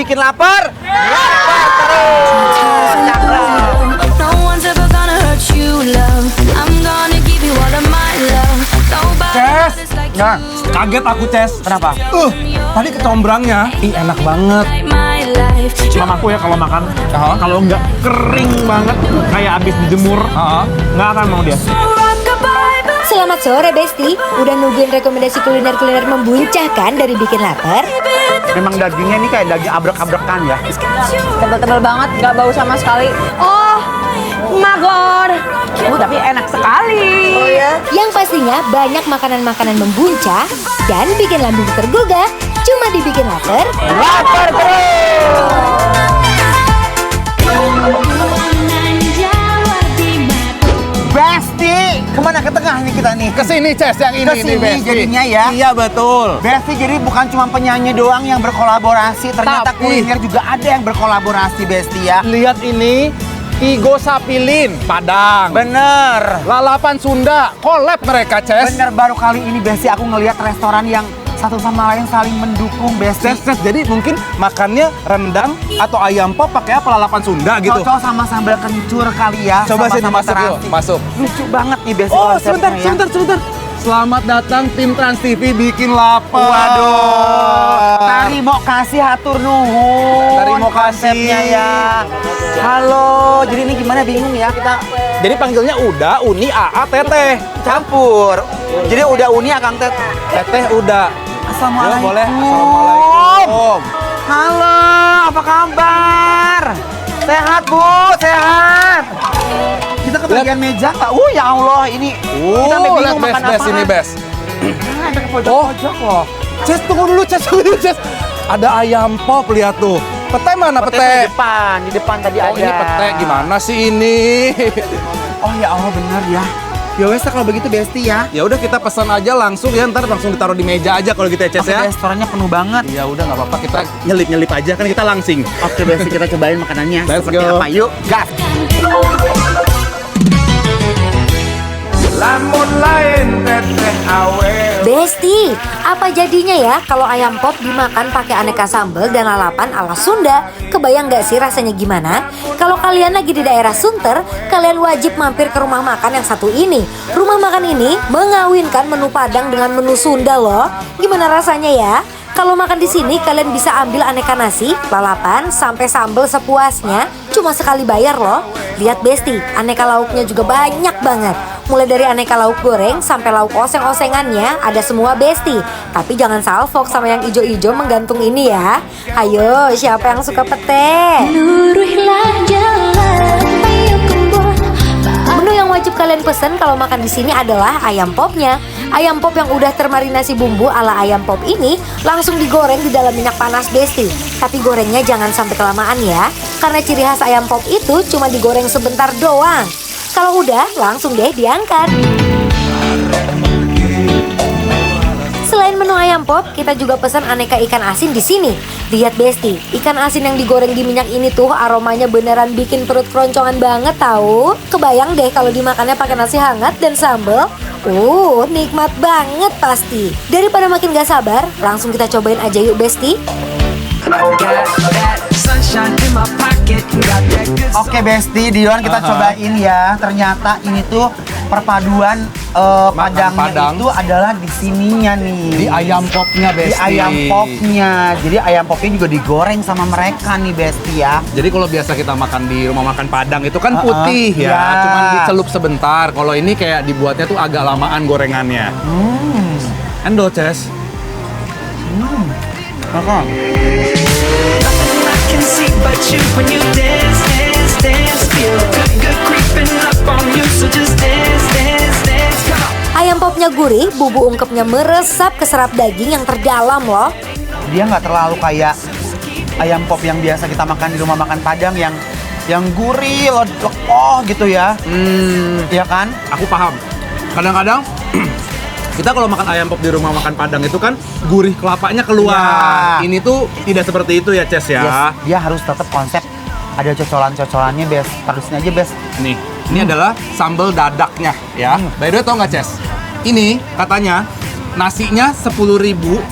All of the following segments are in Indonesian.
Bikin lapar. Lapar terus. No one's ever gonna hurt you, love. I'm gonna give you all of my love. Nobody Ces, does like nah, you. kaget aku Ces. Kenapa? Tadi kecombrangnya, enak banget. Like my life. Mamaku ya kalau makan, kalau nggak kering banget kayak abis dijemur, nggak akan mau dia. Rock-a-bye, bye. Selamat sore Besti, udah nungguin rekomendasi kuliner-kuliner membuncahkan dari bikin lapar? Memang dagingnya ini kayak daging abrek-abrekan ya. Tebel-tebel banget, nggak bau sama sekali. Oh, my god. Tapi enak sekali. Oh ya? Yang pastinya banyak makanan-makanan membuncah dan bikin lambung tergugah. Cuma dibikin lapar. Lapar terus. Besti, kemana ke tengah nih kita nih? Kesini Ces, yang ini Kesini nih Besti. jadinya ya. Iya betul. Besti jadi bukan cuma penyanyi doang yang berkolaborasi, ternyata Tapi- kuliner juga ada yang berkolaborasi Besti ya. Lihat ini, Igo Sapilin, Padang. Bener. Lalapan Sunda, collab mereka Ces. Bener, baru kali ini Besti aku ngelihat restoran yang satu sama lain saling mendukung Besti. Ces, jadi mungkin makannya rendang atau ayam pop pakai apa lalapan Sunda gitu. Cocok sama sambal kencur kali ya. Coba sini sama-sama masuk yuk, terasi. masuk. Lucu banget nih Besti Oh, konsepnya ya. sebentar. Selamat datang tim Trans TV bikin lapar. Waduh, terima kasih hatur nuhun. Terima kasih. Konsepnya ya. Halo, jadi ini gimana bingung ya kita Jadi panggilnya Uda, Uni, AA, Teteh. campur. Jadi udah uni Akang Tet. Teteh Uda. Assalamualaikum. Ya, boleh. Assalamualaikum. Halo, apa kabar? Sehat Bu, sehat. Kita ke bagian meja Pak. Ya Allah, ini kita sampai lihat bingung makan Bes apa. ini Bes. Ada ke pojok-pojok loh. Ces, tunggu dulu Ces. Ada ayam pop, lihat tuh. Pete mana Pete pete? di depan tadi Oh, ada. ini pete gimana sih ini? Oh ya Allah, benar ya. Ya wes kalau begitu Besti ya. Ya udah kita pesan aja langsung ya, ntar langsung ditaruh di meja aja kalau gitu ya Ces Oke, ya. restorannya penuh banget. Ya udah nggak apa-apa, kita nyelip-nyelip aja kan kita langsing. Oke Besti, kita cobain makanannya. Let's Seperti go. apa? Yuk, gas. Lamun lain teteh awe. Besti, apa jadinya ya kalau ayam pop dimakan pakai aneka sambal dan lalapan ala Sunda? Kebayang nggak sih rasanya gimana? Kalau kalian lagi di daerah Sunter, kalian wajib mampir ke rumah makan yang satu ini. Rumah makan ini mengawinkan menu Padang dengan menu Sunda loh. Gimana rasanya ya? Kalau makan di sini kalian bisa ambil aneka nasi, lalapan, sampai sambal sepuasnya. Cuma sekali bayar loh. Lihat Besti, aneka lauknya juga banyak banget. Mulai dari aneka lauk goreng sampai lauk oseng-osengannya ada semua Besti. Tapi jangan salfok sama yang ijo-ijo menggantung ini ya. Ayo, siapa yang suka pete? Luruhlah jalan, ayo kembali. Menu yang wajib kalian pesen kalau makan di sini adalah ayam popnya. Ayam pop yang udah termarinasi bumbu ala ayam pop ini langsung digoreng di dalam minyak panas Besti. Tapi gorengnya jangan sampai kelamaan ya, karena ciri khas ayam pop itu cuma digoreng sebentar doang. Kalau udah, langsung deh diangkat. Selain menu ayam pop, kita juga pesan aneka ikan asin di sini. Lihat Besti, ikan asin yang digoreng di minyak ini tuh aromanya beneran bikin perut keroncongan banget tahu. Kebayang deh kalau dimakannya pakai nasi hangat dan sambal. Nikmat banget pasti. Daripada makin gak sabar, langsung kita cobain aja yuk Besti. Oke Besti, Dion kita cobain ya. Ternyata ini tuh perpaduan Padangnya Padang. itu adalah di sininya nih. Di ayam popnya Di Besti. ayam popnya. Jadi ayam popnya juga digoreng sama mereka nih Besti ya. Jadi kalau biasa kita makan di rumah makan Padang itu kan putih ya, ya. cuman dicelup sebentar. Kalau ini kayak dibuatnya tuh agak lamaan gorengannya. Endol Ces. Makan. Can see but you when you dance, dance, dance. Feel good, good creeping up on you. So just dance, dance, dance. Come on. Ayam popnya gurih, bumbu ungkepnya meresap ke serap daging yang terdalam loh. Dia nggak terlalu kayak ayam pop yang biasa kita makan di rumah makan Padang yang gurih, lekoh gitu ya. Iya kan? Aku paham. Kadang-kadang kita kalau makan ayam pop di rumah makan Padang itu kan gurih kelapanya keluar. Ya. Ini tuh tidak seperti itu ya Ces ya. Yes, dia harus tetap konsep ada cocolan-cocolannya Bes. Terusin aja Bes. Nih, ini adalah sambal dadaknya ya. By the way tau nggak Ces? Ini katanya Nasinya 10.000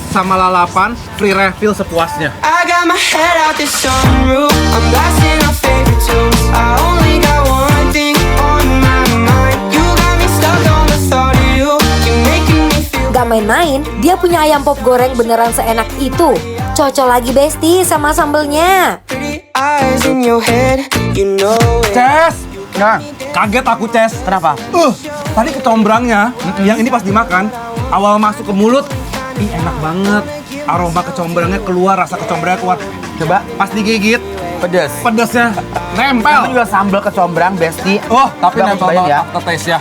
sama lalapan free refill sepuasnya. I got my head out the sunroof. I'm blasting our favorite tunes. I only got one thing on my mind. You got me stuck on the thought of you. You're making me feel. Gak main-main, dia punya ayam pop goreng beneran seenak itu. Cocok lagi Besti sama sambelnya. Pretty eyes in your head. You know it. Ces! Nah, Kaget aku, Ces. kenapa? Tadi kecombrangnya, yang ini pas dimakan, awal masuk ke mulut, ih enak banget. Aroma kecombrangnya keluar, rasa kecombrangnya keluar. Coba Pas digigit, pedes. pedesnya Itu nempel. juga sambal kecombrang, Besti. Oh, tapi Coba aku nempel cobain banget ya. ke taste ya.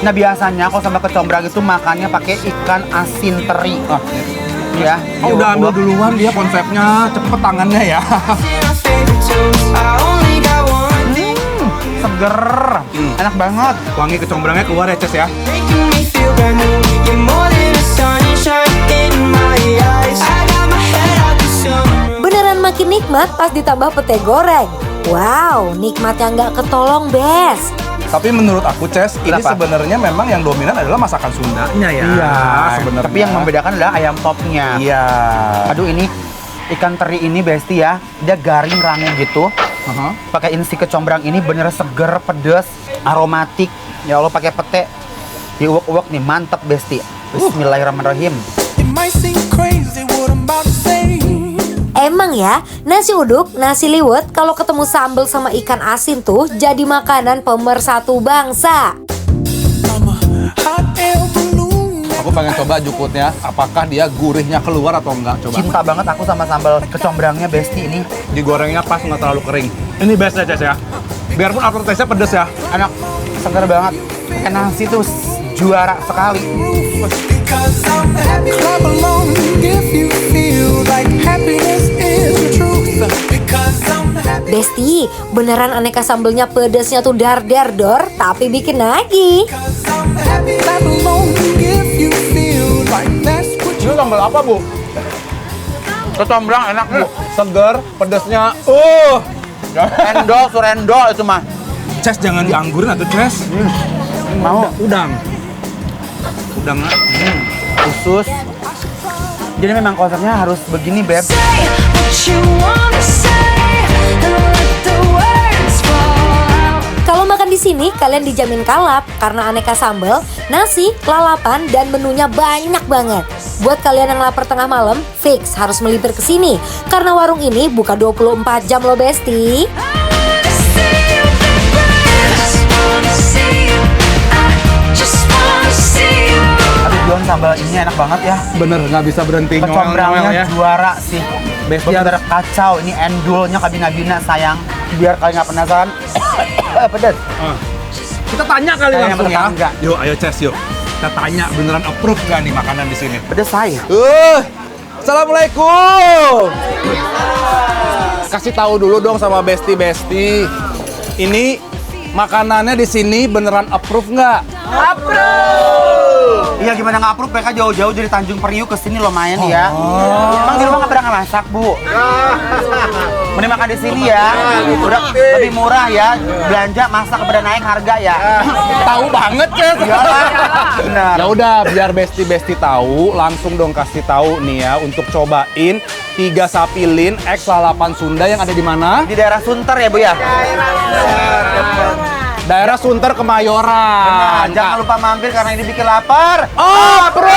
Nah, biasanya kalau sambal kecombrang itu makannya pakai ikan asin teri. Ya. Oh, udah ambil duluan dia konsepnya, cepet tangannya ya. Blasting our favorite tunes. I only got one thing. Seger. Enak banget. Wangi kecombrangnya keluar ya, Ces ya. Making me feel brand new. You're more than a sunshine in my eyes. I got my head out the sunroof. Beneran makin nikmat pas ditambah pete goreng. Wow, nikmatnya nggak ketolong, Bes. Tapi menurut aku, Ces, ini Kenapa? sebenarnya memang yang dominan adalah masakan Sundanya ya. Iya, sebenarnya. tapi yang membedakan adalah ayam popnya. Iya. Aduh, ini ikan teri ini Besti ya, dia garing rangu gitu. Aha. Pakai insi kecombrang ini bener seger, pedes, aromatik. Ya Allah, pakai pete, diuwek-uwek nih, mantep Besti. Bismillahirrahmanirrahim. It might seem crazy what I'm about to say. Emang ya, nasi uduk, nasi liwet kalau ketemu sambal sama ikan asin tuh jadi makanan pemersatu bangsa. I'm a hot air balloon. Aku pengen coba jukutnya, apakah dia gurihnya keluar atau enggak, coba. Cinta banget aku sama sambal kecombrangnya Besti ini. Digorengnya pas, nggak terlalu kering. Ini best ya, Ces ya. Biarpun aftertaste-nya pedes ya. Enak, seger banget. Pakai nasi tuh juara sekali. Because I'm happy. Clap along if you feel like happiness is the truth. Because I'm happy. Besti, beneran aneka sambelnya pedesnya tuh dar-dar-dor, tapi bikin lagi. Because I'm happy. Clap along if you feel like that's what Ini sambal apa, Bu? Kecombrang enak Bu. Seger, pedesnya. Endol, surendol itu mah. Ces, jangan dianggurin atau Ces. Mau Udang. Udangnya. usus. Jadi memang konsepnya harus begini, Beb. Say what you wanna say and let the words fall out. Kalau makan di sini kalian dijamin kalap karena aneka sambal, nasi, lalapan, dan menunya banyak banget. Buat kalian yang lapar tengah malam, fix harus melipir ke sini karena warung ini buka 24 jam loh, Besti. Just wanna see you. Aduh, Jon, sambal ini enak banget ya. Bener, nggak bisa berhenti Kecombrangnya nyoel-nyoel ya. juara sih. Besti Bener kacau. Ini endulnya kabina-bina sayang. Biar kalian nggak penasaran. Pedes. Kita tanya kali Kayak yang langsung ya. tetangga. Yuk, ayo Ces, yuk. Kita tanya beneran approve nggak nih makanan di sini? Pedes saya. Assalamualaikum. Kasih tahu dulu dong sama Besti. Ini makanannya di sini beneran approve nggak? Iya, gimana nggak approve, mereka jauh-jauh dari Tanjung Priuk ke sini lumayan ya. Emang di rumah nggak pernah masak, Bu? Mending makan di sini ya. Udah lebih murah ya. Belanja masak kepada naik harga ya. Tahu banget, Ces. Benar. Ya udah, biar Besti tahu, langsung dong kasih tahu nih ya untuk cobain 3 sapilin X lalapan Sunda yang ada di mana? Di daerah Sunter ya, Bu ya. Daerah Sunter Kemayoran. Nah, jangan lupa mampir karena ini bikin lapar. Approve!